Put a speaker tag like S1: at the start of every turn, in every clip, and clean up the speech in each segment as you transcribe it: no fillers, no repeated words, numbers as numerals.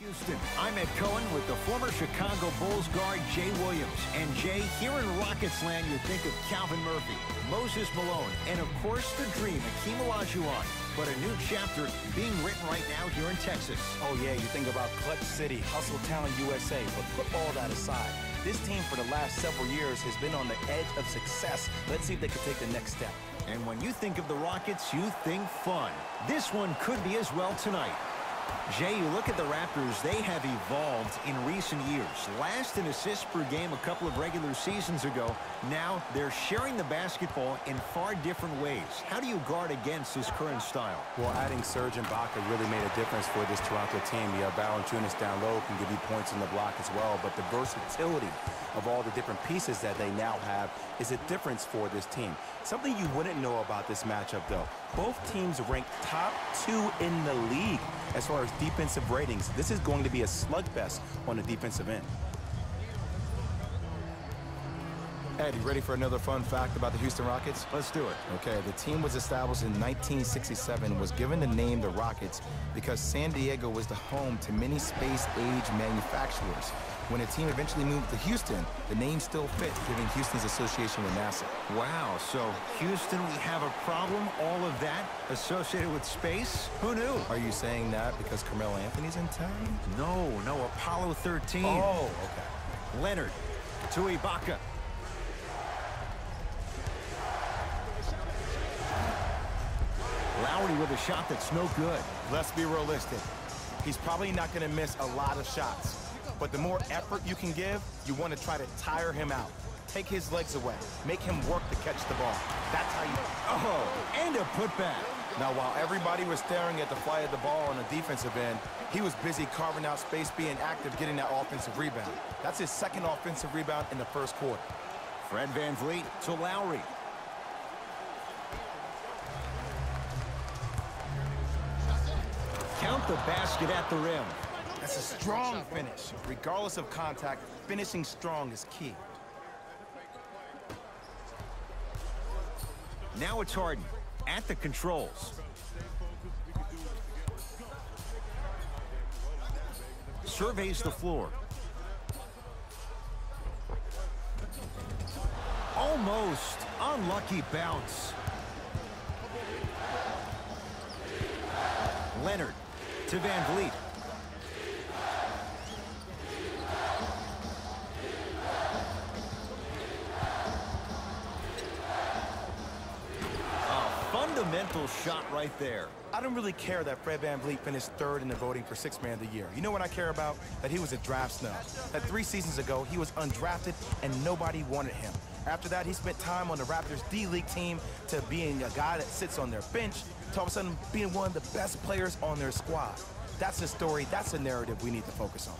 S1: Houston, I'm Ed Cohen with the former Chicago Bulls guard Jay Williams. And Jay, here in Rockets land, you think of Calvin Murphy, Moses Malone, and of course the dream, Hakeem Olajuwon. But a new chapter being written right now here in Texas.
S2: Oh yeah, you think about Clutch City, Hustle Town USA, but put all that aside. This team for the last several years has been on the edge of success. Let's see if they can take the next step.
S1: And when you think of the Rockets, you think fun. This one could be as well tonight. Jay, you look at the Raptors, they have evolved in recent years. Last in assists per game a couple of regular seasons ago. Now they're sharing the basketball in far different ways. How do you guard against this current style?
S2: Well, adding Serge Ibaka really made a difference for this Toronto team. You have Valanciunas down low, can give you points in the block as well. But the versatility of all the different pieces that they now have is a difference for this team. Something you wouldn't know about this matchup, though. Both teams rank top 2 in the league as far as defensive ratings. This is going to be a slugfest on the defensive end. Ed, you ready for another fun fact about the Houston Rockets?
S1: Let's do it.
S2: Okay, the team was established in 1967, was given the name the Rockets because San Diego was the home to many space-age manufacturers. When the team eventually moved to Houston, the name still fit, giving Houston's association with NASA.
S1: Wow, so Houston, we have a problem, all of that associated with space? Who knew?
S2: Are you saying that because Carmelo Anthony's in town?
S1: No, Apollo 13.
S2: Oh, okay.
S1: Leonard to Ibaka. Lowry with a shot that's no good.
S2: Let's be realistic. He's probably not going to miss a lot of shots. But the more effort you can give, you want to try to tire him out. Take his legs away. Make him work to catch the ball. That's how you...
S1: Oh, and a putback.
S2: Now, while everybody was staring at the flight of the ball on the defensive end, he was busy carving out space, being active, getting that offensive rebound. That's his second offensive rebound in the first quarter.
S1: Fred VanVleet to Lowry. Count the basket at the rim.
S2: That's a strong finish. Regardless of contact, finishing strong is key.
S1: Now it's Harden at the controls. Surveys the floor. Almost unlucky bounce. Leonard to VanVleet. Fundamental shot right there.
S2: I don't really care that Fred VanVleet finished third in the voting for Sixth Man of the Year. You know what I care about? That he was a draft snub. That 3 seasons ago, he was undrafted and nobody wanted him. After that, he spent time on the Raptors D-League team to being a guy that sits on their bench to all of a sudden being one of the best players on their squad. That's a story, that's a narrative we need to focus on.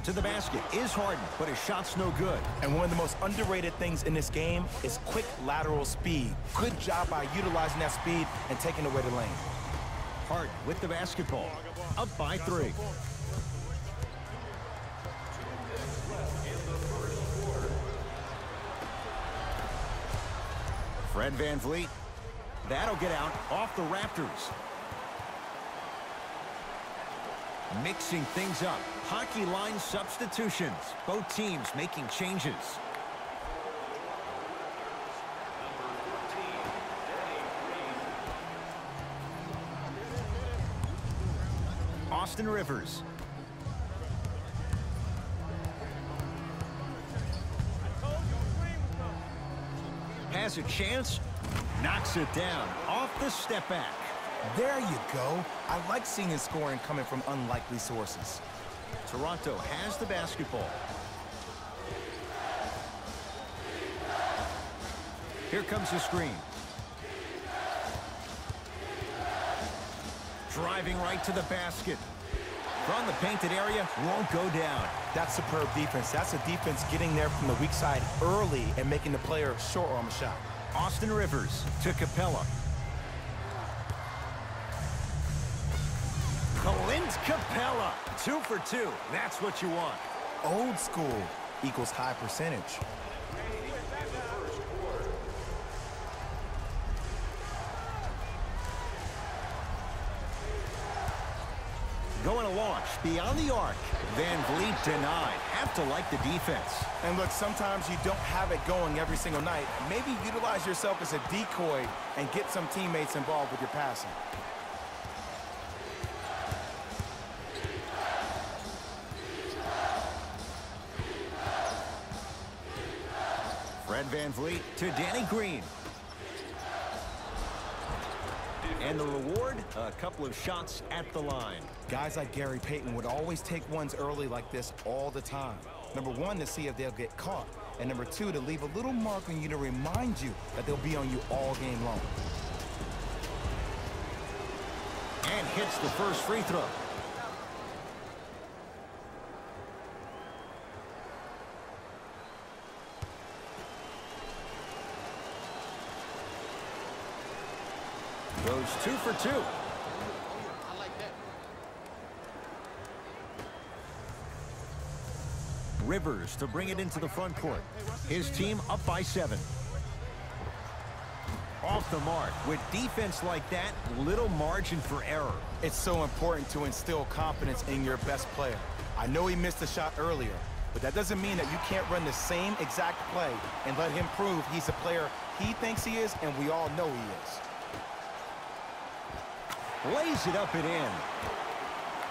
S1: To the basket is Harden, but his shot's no good.
S2: And one of the most underrated things in this game is quick lateral speed. Good job by utilizing that speed and taking away the lane.
S1: Harden with the basketball, up by 3. Fred VanVleet, that'll get out off the Raptors. Mixing things up. Hockey line substitutions. Both teams making changes. Austin Rivers. Has a chance. Knocks it down. Off the step back.
S2: There you go. I like seeing scoring coming from unlikely sources.
S1: Toronto has the basketball. Here comes the screen. Driving right to the basket. From the painted area, won't go down.
S2: That's superb defense. That's a defense getting there from the weak side early and making the player short arm a shot.
S1: Austin Rivers to Capella. Clint Capella, 2 for 2. That's what you want.
S2: Old school equals high percentage.
S1: Going to launch beyond the arc. Van Vliet denied. Have to like the defense.
S2: And look, sometimes you don't have it going every single night. Maybe utilize yourself as a decoy and get some teammates involved with your passing.
S1: Fred Van Vliet to Danny Green. And the reward, a couple of shots at the line.
S2: Guys like Gary Payton would always take ones early like this all the time. Number one, to see if they'll get caught. And number two, to leave a little mark on you to remind you that they'll be on you all game long.
S1: And hits the first free throw. Goes 2 for 2. Rivers to bring it into the front court. His team up by 7. Off the mark. With defense like that, little margin for error.
S2: It's so important to instill confidence in your best player. I know he missed a shot earlier, but that doesn't mean that you can't run the same exact play and let him prove he's the player he thinks he is, and we all know he is.
S1: Lays it up and in.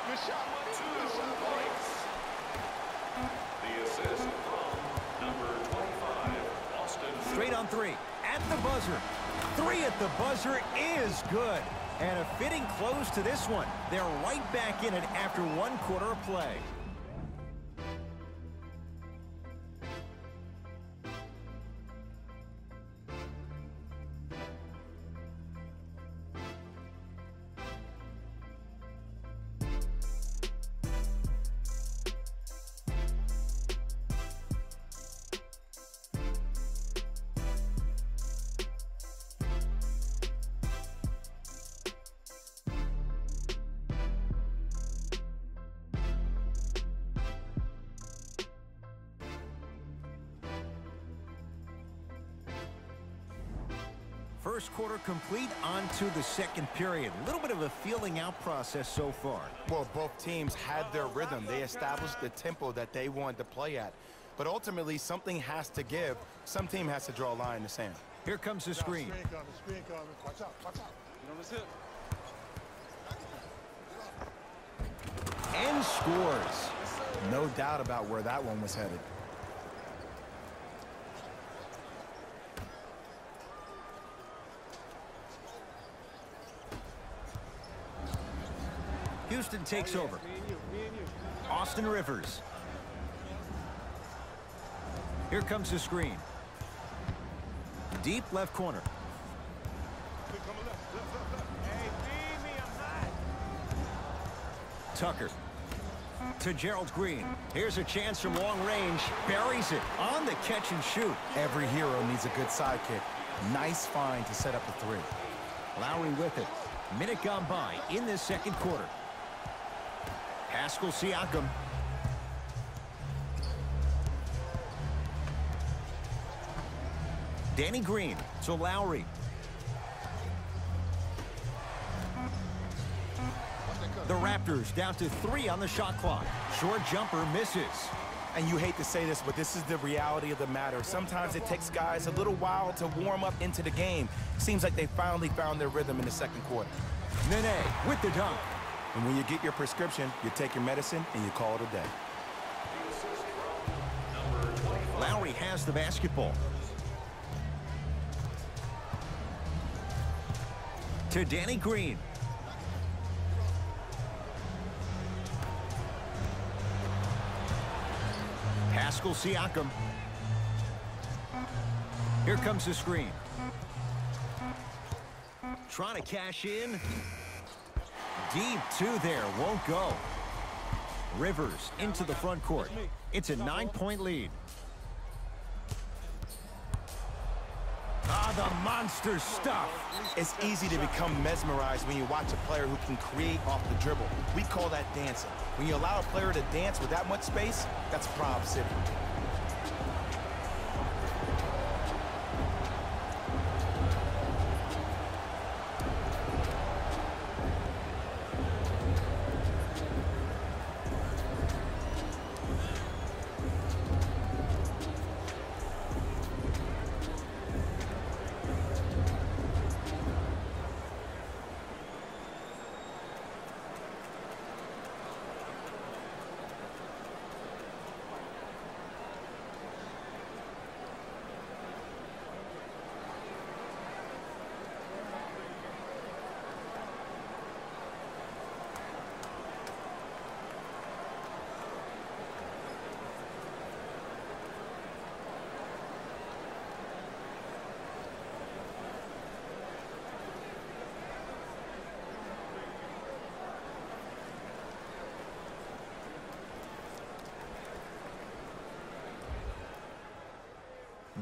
S3: Good shot. 2 points. The assist from number 25, Austin.
S1: Straight on 3. At the buzzer. 3 at the buzzer is good. And a fitting close to this one. They're right back in it after 1 quarter of play. First quarter complete, on to the second period. A little bit of a feeling out process so far.
S2: Well, both teams had their rhythm. They established the tempo that they wanted to play at. But ultimately, something has to give. Some team has to draw a line in the sand.
S1: Here comes the screen.
S4: Screen coming. Watch out. You on his hip.
S1: And scores.
S2: No doubt about where that one was headed.
S1: Houston takes over. Austin Rivers. Here comes the screen. Deep left corner. Tucker to Gerald Green. Here's a chance from long range. Buries it on the catch and shoot.
S2: Every hero needs a good sidekick. Nice find to set up a 3.
S1: Lowry with it. Minute gone by in this second quarter. Pascal Siakam. Danny Green to Lowry. The Raptors down to 3 on the shot clock. Short jumper misses.
S2: And you hate to say this, but this is the reality of the matter. Sometimes it takes guys a little while to warm up into the game. Seems like they finally found their rhythm in the second quarter.
S1: Nene with the dunk.
S2: And when you get your prescription, you take your medicine and you call it a day.
S1: Lowry has the basketball. To Danny Green. Pascal Siakam. Here comes the screen. Trying to cash in. Deep 2 there, won't go. Rivers into the front court. It's a 9-point lead. Ah, the monster stuff.
S2: It's easy to become mesmerized when you watch a player who can create off the dribble. We call that dancing. When you allow a player to dance with that much space, that's Prob City.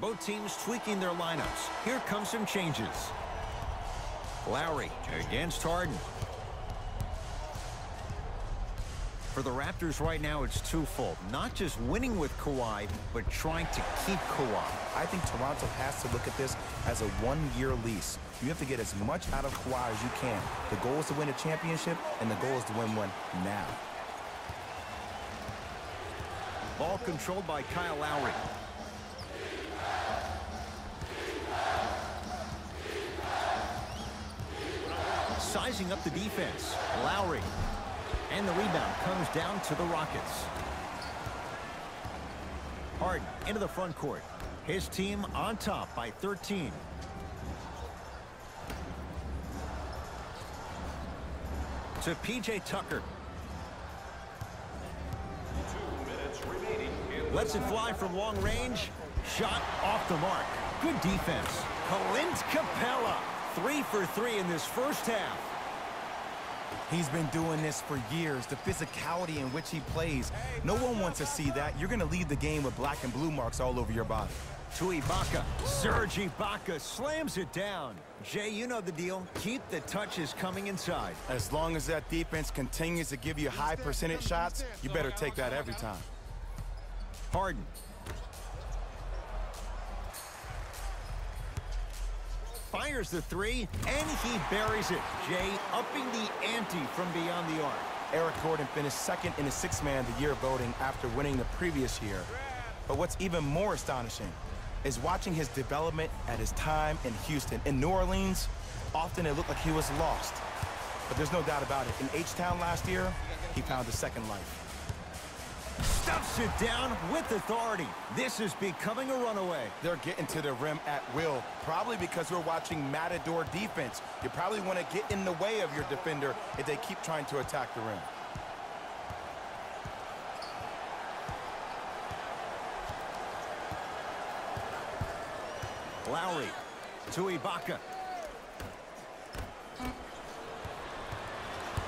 S1: Both teams tweaking their lineups. Here come some changes. Lowry against Harden. For the Raptors right now, it's twofold. Not just winning with Kawhi, but trying to keep Kawhi.
S2: I think Toronto has to look at this as a one-year lease. You have to get as much out of Kawhi as you can. The goal is to win a championship, and the goal is to win one now.
S1: Ball controlled by Kyle Lowry. Sizing up the defense. Lowry. And the rebound comes down to the Rockets. Harden into the front court. His team on top by 13. To P.J. Tucker.
S3: 2 minutes remaining.
S1: Lets it fly from long range. Shot off the mark. Good defense. Clint Capella. 3 for 3 in this first half.
S2: He's been doing this for years, the physicality in which he plays. No one wants to see that. You're going to leave the game with black and blue marks all over your body.
S1: To Ibaka. Serge Ibaka slams it down. Jay, you know the deal. Keep the touches coming inside.
S2: As long as that defense continues to give you high percentage shots, you better take that every time.
S1: Harden. Fires the three, and he buries it. Jay upping the ante from beyond the arc.
S2: Eric Gordon finished second in the Sixth Man of the Year voting after winning the previous year. But what's even more astonishing is watching his development at his time in Houston. In New Orleans, often it looked like he was lost. But there's no doubt about it. In H-Town last year, he found a second life.
S1: Stuffs it down with authority. This is becoming a runaway.
S2: They're getting to the rim at will, probably because we're watching Matador defense. You probably want to get in the way of your defender if they keep trying to attack the rim.
S1: Lowry to Ibaka.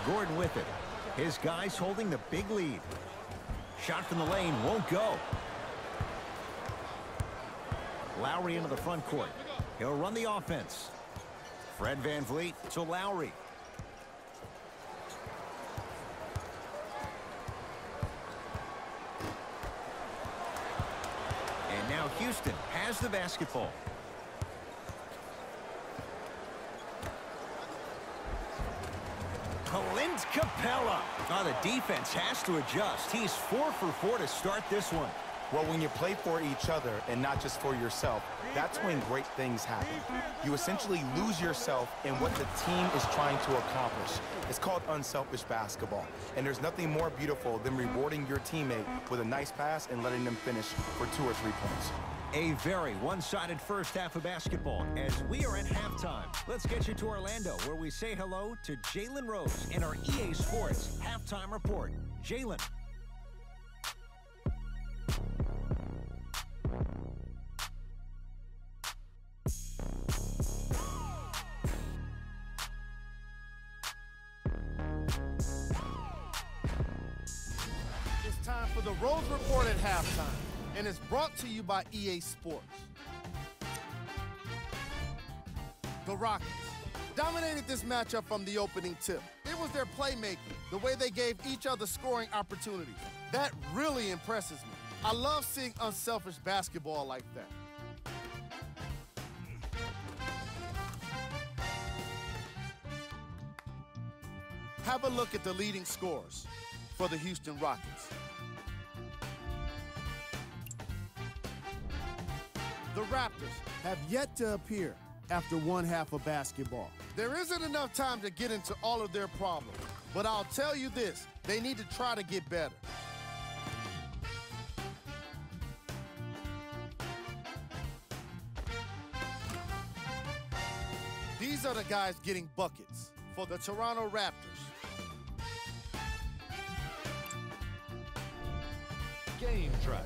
S1: Gordon with it. His guys holding the big lead. Shot from the lane won't go. Lowry into the front court. He'll run the offense. Fred VanVleet to Lowry. And now Houston has the basketball. Clint Capella. Oh, the defense has to adjust. He's 4 for 4 to start this one.
S2: Well, when you play for each other and not just for yourself, that's when great things happen. You essentially lose yourself in what the team is trying to accomplish. It's called unselfish basketball. And there's nothing more beautiful than rewarding your teammate with a nice pass and letting them finish for 2 or 3 points.
S1: A very one-sided first half of basketball as we are at halftime. Let's get you to Orlando, where we say hello to Jalen Rose in our EA Sports Halftime Report. Jalen.
S5: It's time for the Rose Report at halftime, and it's brought to you by EA Sports. The Rockets dominated this matchup from the opening tip. It was their playmaking, the way they gave each other scoring opportunities. That really impresses me. I love seeing unselfish basketball like that. Have a look at the leading scorers for the Houston Rockets. The Raptors have yet to appear after one half of basketball. There isn't enough time to get into all of their problems, but I'll tell you this, they need to try to get better. These are the guys getting buckets for the Toronto Raptors.
S3: Game track.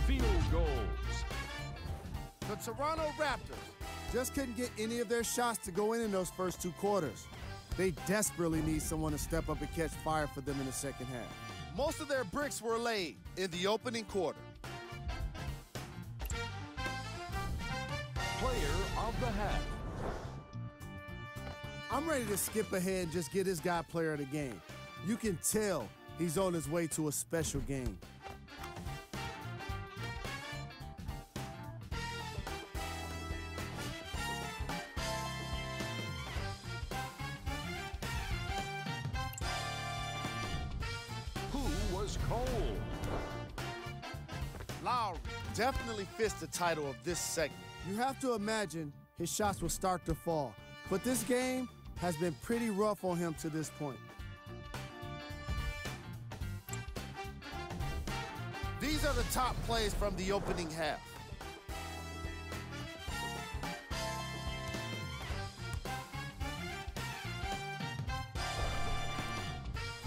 S3: Field goals.
S5: The Toronto Raptors just couldn't get any of their shots to go in those first 2 quarters. They desperately need someone to step up and catch fire for them in the second half. Most of their bricks were laid in the opening quarter.
S3: of the half.
S5: I'm ready to skip ahead and just get this guy player of the game. You can tell he's on his way to a special game.
S3: Who was cold?
S5: Lowry definitely fits the title of this segment. You have to imagine his shots will start to fall, but this game has been pretty rough on him to this point. These are the top plays from the opening half.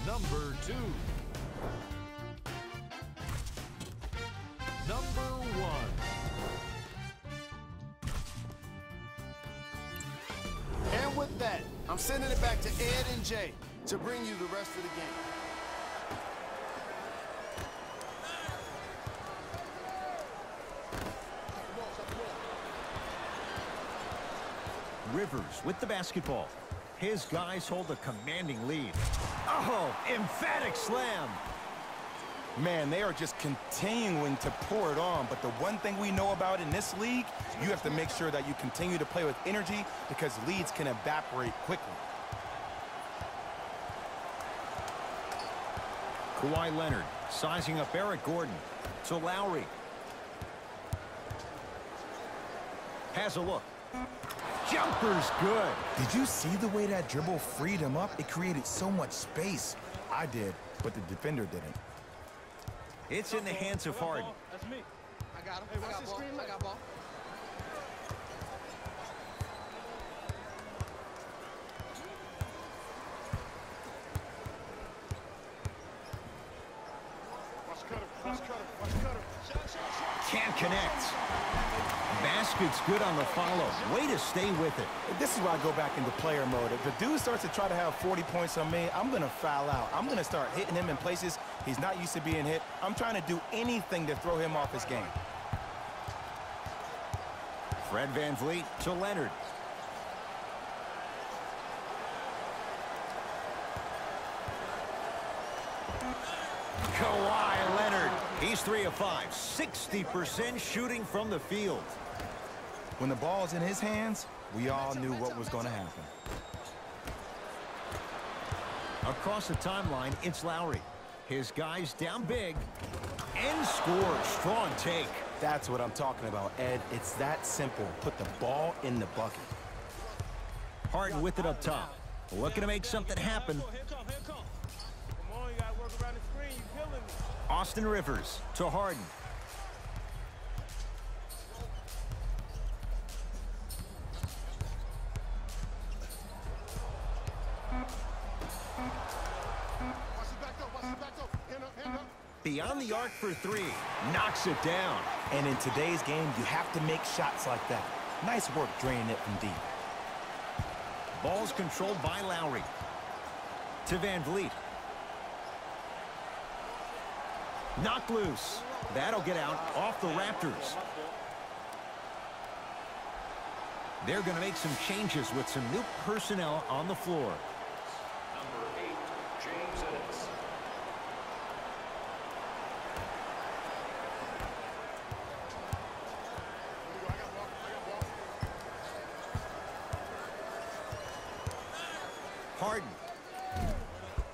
S3: Number 2. Number 1.
S5: And with that, I'm sending it back to Ed and Jay to bring you the rest of the game.
S1: Rivers with the basketball. His guys hold a commanding lead. Oh, emphatic slam.
S2: Man, they are just continuing to pour it on. But the one thing we know about in this league, you have to make sure that you continue to play with energy because leads can evaporate quickly.
S1: Kawhi Leonard sizing up Eric Gordon. To Lowry. Has a look. Jumper's good.
S2: Did you see the way that dribble freed him up? It created so much space. I did, but the defender didn't.
S1: It's in the hands of Harden.
S4: That's me.
S6: I got him. I got ball. I got ball.
S4: Watch cutter. Watch cutter. Watch cutter.
S1: Can't connect. Basket's good on the follow. Way to stay with it.
S2: This is where I go back into player mode. If the dude starts to try to have 40 points on me, I'm going to foul out. I'm going to start hitting him in places he's not used to being hit. I'm trying to do anything to throw him off his game.
S1: Fred VanVleet to Leonard. Kawhi Leonard. He's 3 of 5. 60% shooting from the field.
S2: When the ball's in his hands, we all knew what was going to happen.
S1: Across the timeline, it's Lowry. His guys down big. And scores. Strong take.
S2: That's what I'm talking about, Ed. It's that simple. Put the ball in the bucket.
S1: Harden with it up top. Looking to make something happen.
S4: Here come. Come on, you gotta work around the screen. You killing me.
S1: Austin Rivers to Harden. Beyond the arc for 3. Knocks it down.
S2: And in today's game, you have to make shots like that. Nice work draining it from deep.
S1: Ball's controlled by Lowry. To VanVleet. Knocked loose. That'll get out off the Raptors. They're going to make some changes with some new personnel on the floor.
S3: Number 8, James Ennis.
S1: Harden.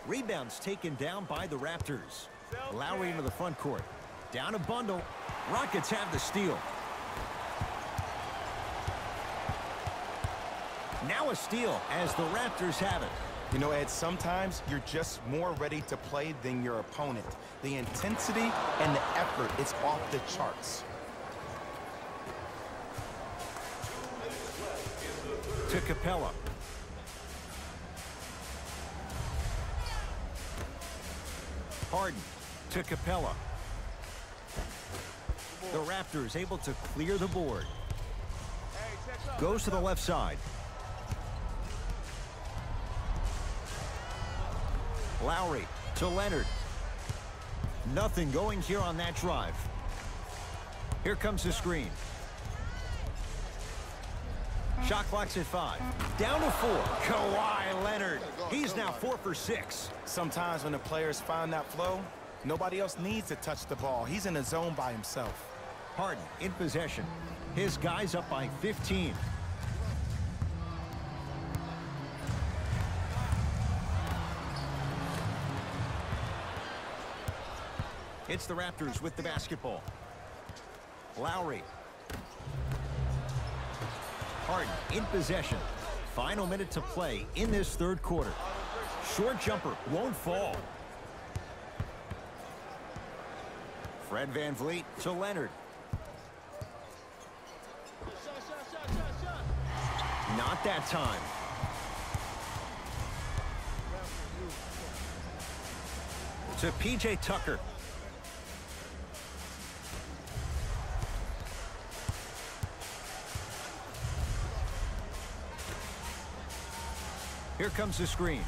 S1: Rebounds taken down by the Raptors. Lowry into the front court. Down a bundle. Rockets have the steal. Now a steal as the Raptors have it.
S2: You know, Ed, sometimes you're just more ready to play than your opponent. The intensity and the effort is off the charts.
S1: To Capella. Harden to Capella. The Raptors able to clear the board. Goes to the left side. Lowry to Leonard. Nothing going here on that drive. Here comes the screen. Shot clock's at 5. Down to 4. Kawhi Leonard. He's now 4 for 6.
S2: Sometimes when the players find that flow, nobody else needs to touch the ball. He's in the zone by himself.
S1: Harden in possession. His guy's up by 15. It's the Raptors with the basketball. Lowry. Harden in possession. Final minute to play in this third quarter. Short jumper won't fall. Fred VanVleet to Leonard. Not that time. To P.J. Tucker. Here comes the screen.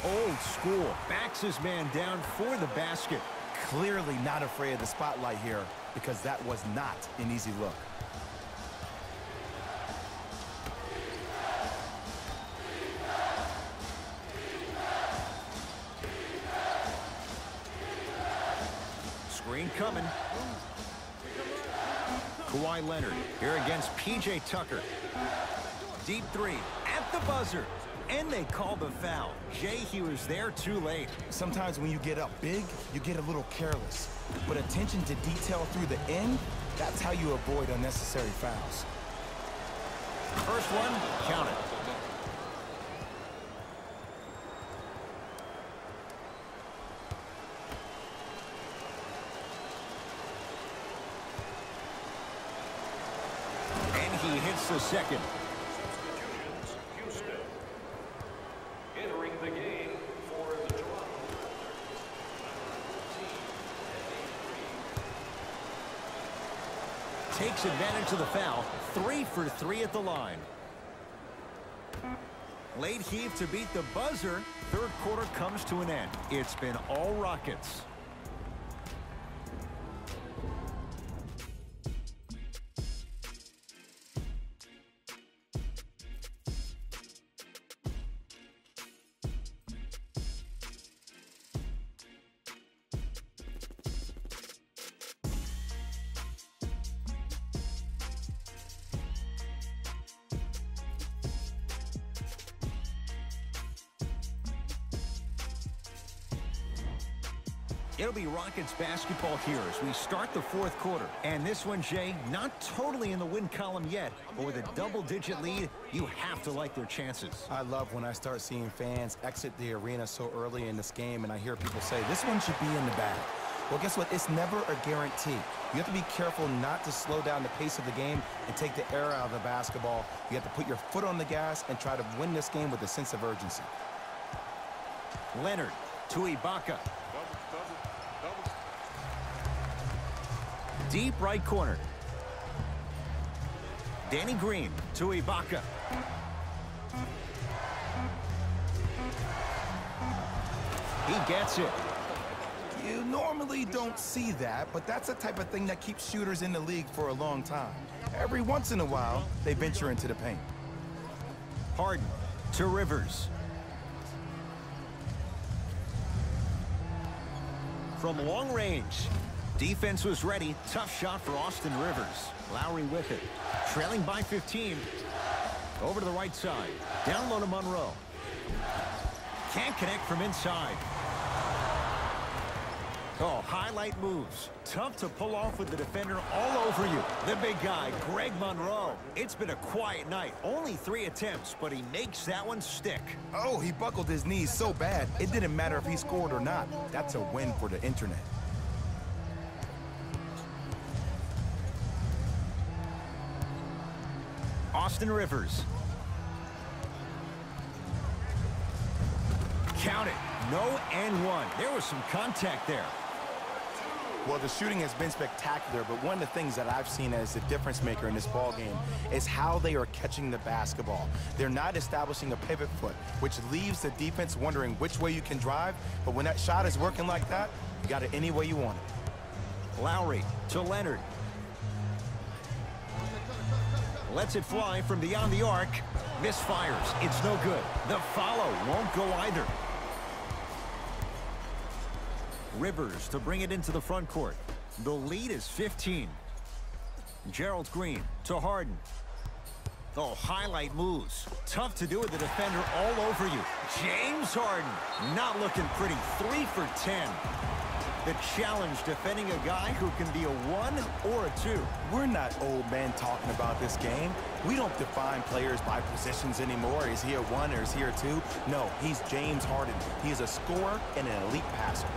S1: Old school. Backs his man down for the basket.
S2: Clearly not afraid of the spotlight here because that was not an easy look.
S1: Screen coming. Kawhi Leonard here against P.J. Tucker. Deep three at the buzzer. And they call the foul. Jay, he was there too late.
S2: Sometimes when you get up big, you get a little careless. But attention to detail through the end, that's how you avoid unnecessary fouls.
S1: First one, count it. And he hits the second.
S3: Entering the game for the Toronto.
S1: Takes advantage of the foul. 3 for 3 at the line. Late heave to beat the buzzer. Third quarter comes to an end. It's been all Rockets. It'll be Rockets basketball here as we start the fourth quarter. And this one, Jay, not totally in the win column yet, but with a double-digit lead, you have to like their chances.
S2: I love when I start seeing fans exit the arena so early in this game, and I hear people say, this one should be in the bag. Well, guess what? It's never a guarantee. You have to be careful not to slow down the pace of the game and take the air out of the basketball. You have to put your foot on the gas and try to win this game with a sense of urgency.
S1: Leonard to Ibaka. Deep right corner. Danny Green to Ibaka. He gets it.
S2: You normally don't see that, but that's the type of thing that keeps shooters in the league for a long time. Every once in a while, they venture into the paint.
S1: Harden to Rivers. From long range. Defense was ready. Tough shot for Austin Rivers. Lowry with it. Trailing by 15. Over to the right side. Down low to Monroe. Can't connect from inside. Oh, highlight moves. Tough to pull off with the defender all over you. The big guy, Greg Monroe. It's been a quiet night. Only 3 attempts, but he makes that one stick.
S2: Oh, he buckled his knees so bad, it didn't matter if he scored or not. That's a win for the internet.
S1: Austin Rivers. Count it. No and one. There was some contact there.
S2: Well, the shooting has been spectacular, but one of the things that I've seen as the difference maker in this ball game is how they are catching the basketball. They're not establishing a pivot foot, which leaves the defense wondering which way you can drive, but when that shot is working like that, you got it any way you want it.
S1: Lowry to Leonard. Lets it fly from beyond the arc. Misfires. It's no good. The follow won't go either. Rivers to bring it into the front court. The lead is 15. Gerald Green to Harden. Oh, highlight moves. Tough to do with the defender all over you. James Harden not looking pretty. 3 for 10. The challenge defending a guy who can be a 1 or a 2.
S2: We're not old men talking about this game. We don't define players by positions anymore. Is he a 1 or is he a 2? No, he's James Harden. He is a scorer and an elite passer.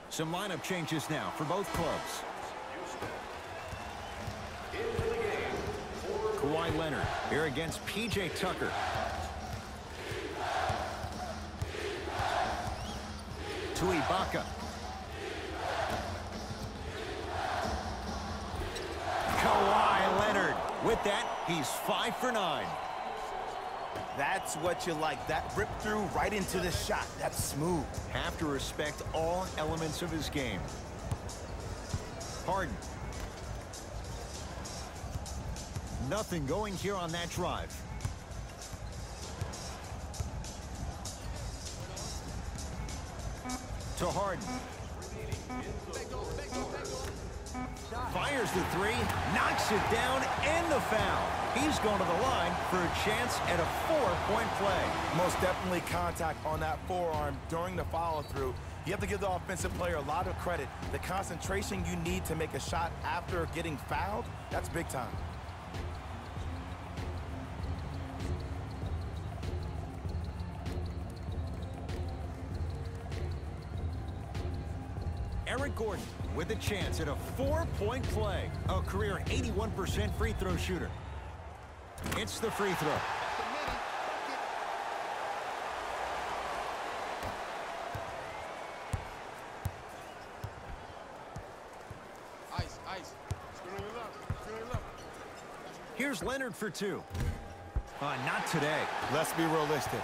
S1: Some lineup changes now for both clubs. Kawhi Leonard here against P.J. Tucker. To Ibaka. Kawhi Leonard. With that, he's 5 for 9.
S2: That's what you like. That rip through right into the shot. That's smooth.
S1: Have to respect all elements of his game. Harden. Nothing going here on that drive. To Harden. Fires the 3, knocks it down, and the foul. He's going to the line for a chance at a 4-point play.
S2: Most definitely contact on that forearm during the follow-through. You have to give the offensive player a lot of credit. The concentration you need to make a shot after getting fouled, that's big time.
S1: Eric Gordon with a chance at a 4-point play. A career 81% free throw shooter. It's the free throw.
S6: Ice.
S1: Here's Leonard for 2. Not today.
S2: Let's be realistic.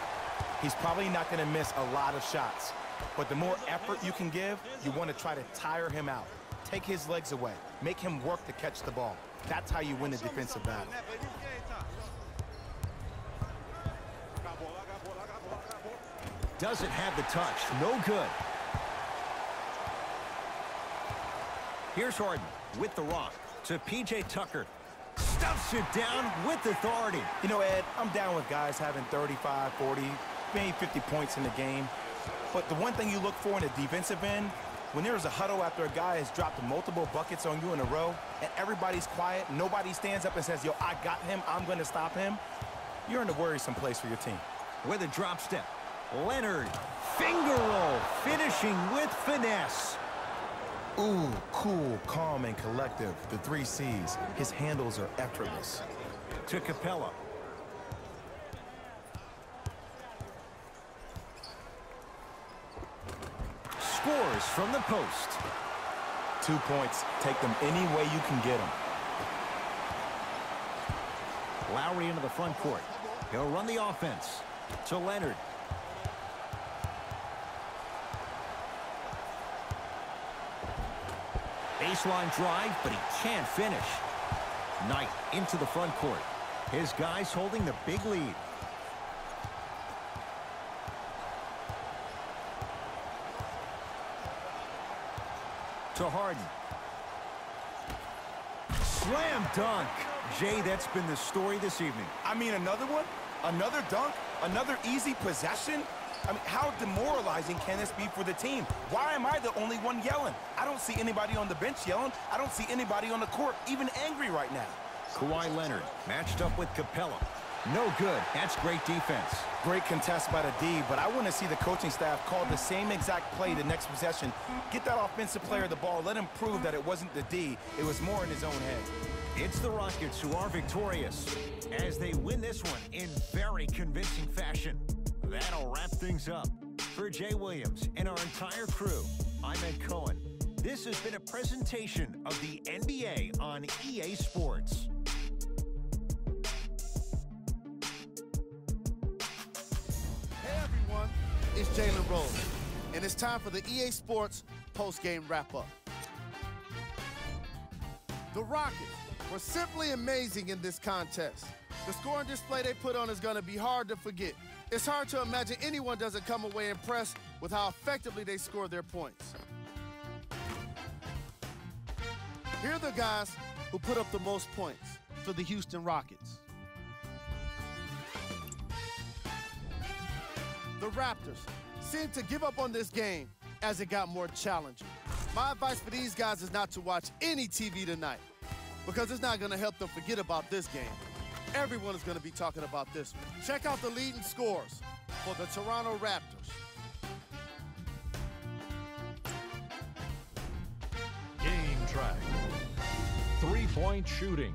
S2: He's probably not going to miss a lot of shots. But the more effort you can give, you want to try to tire him out. Take his legs away. Make him work to catch the ball. That's how you win the defensive battle.
S1: Doesn't have the touch. No good. Here's Harden with the rock to P.J. Tucker. Stuffs it down with authority.
S2: You know, Ed, I'm down with guys having 35, 40, maybe 50 points in the game. But the one thing you look for in the defensive end, when there's a huddle after a guy has dropped multiple buckets on you in a row, and everybody's quiet, nobody stands up and says, yo, I got him, I'm going to stop him, you're in a worrisome place for your team.
S1: With a drop step. Leonard, finger roll, finishing with finesse.
S2: Ooh, cool, calm, and collective. The 3 C's. His handles are effortless.
S1: To Capella. Scores from the post.
S2: 2 points. Take them any way you can get them.
S1: Lowry into the front court. He'll run the offense. To Leonard. Baseline drive, but he can't finish. Knight into the front court. His guys holding the big lead. To Harden. Slam dunk. Jay, that's been the story this evening.
S2: I mean, another one? Another dunk? Another easy possession? I mean, how demoralizing can this be for the team? Why am I the only one yelling? I don't see anybody on the bench yelling. I don't see anybody on the court even angry right now.
S1: Kawhi Leonard matched up with Capella. No good. That's great defense.
S2: Great contest by the D, but I want to see the coaching staff call the same exact play the next possession. Get that offensive player the ball. Let him prove that it wasn't the D. It was more in his own head.
S1: It's the Rockets who are victorious as they win this one in very convincing fashion. That'll wrap things up. For Jay Williams and our entire crew, I'm Ed Cohen. This has been a presentation of the NBA on EA Sports.
S5: Hey everyone, it's Jalen Rose, and it's time for the EA Sports post-game wrap-up. The Rockets were simply amazing in this contest. The scoring display they put on is going to be hard to forget. It's hard to imagine anyone doesn't come away impressed with how effectively they score their points. Here are the guys who put up the most points for the Houston Rockets. The Raptors seemed to give up on this game as it got more challenging. My advice for these guys is not to watch any TV tonight because it's not going to help them forget about this game. Everyone is going to be talking about this one. Check out the leading scores for the Toronto Raptors.
S7: Game track. Three-point shooting.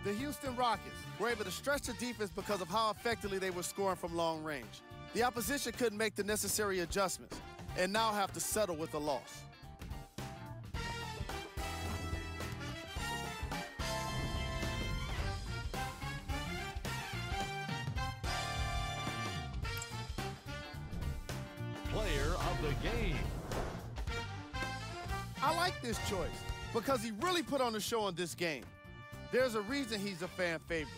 S5: The Houston Rockets were able to stretch the defense because of how effectively they were scoring from long range. The opposition couldn't make the necessary adjustments and now have to settle with a loss.
S7: Player of the game.
S5: I like this choice because he really put on the show in this game. There's a reason he's a fan favorite.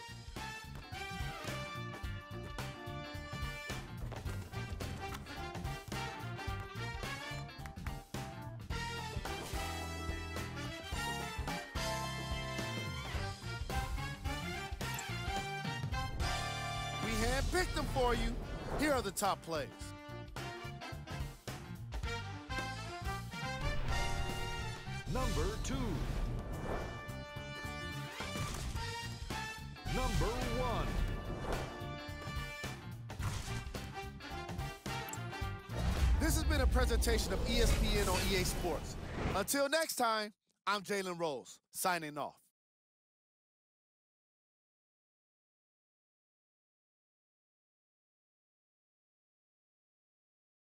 S5: We handpicked them for you. Here are the top plays.
S7: Number 2. Number 1.
S5: This has been a presentation of ESPN on EA Sports. Until next time, I'm Jalen Rose, signing off.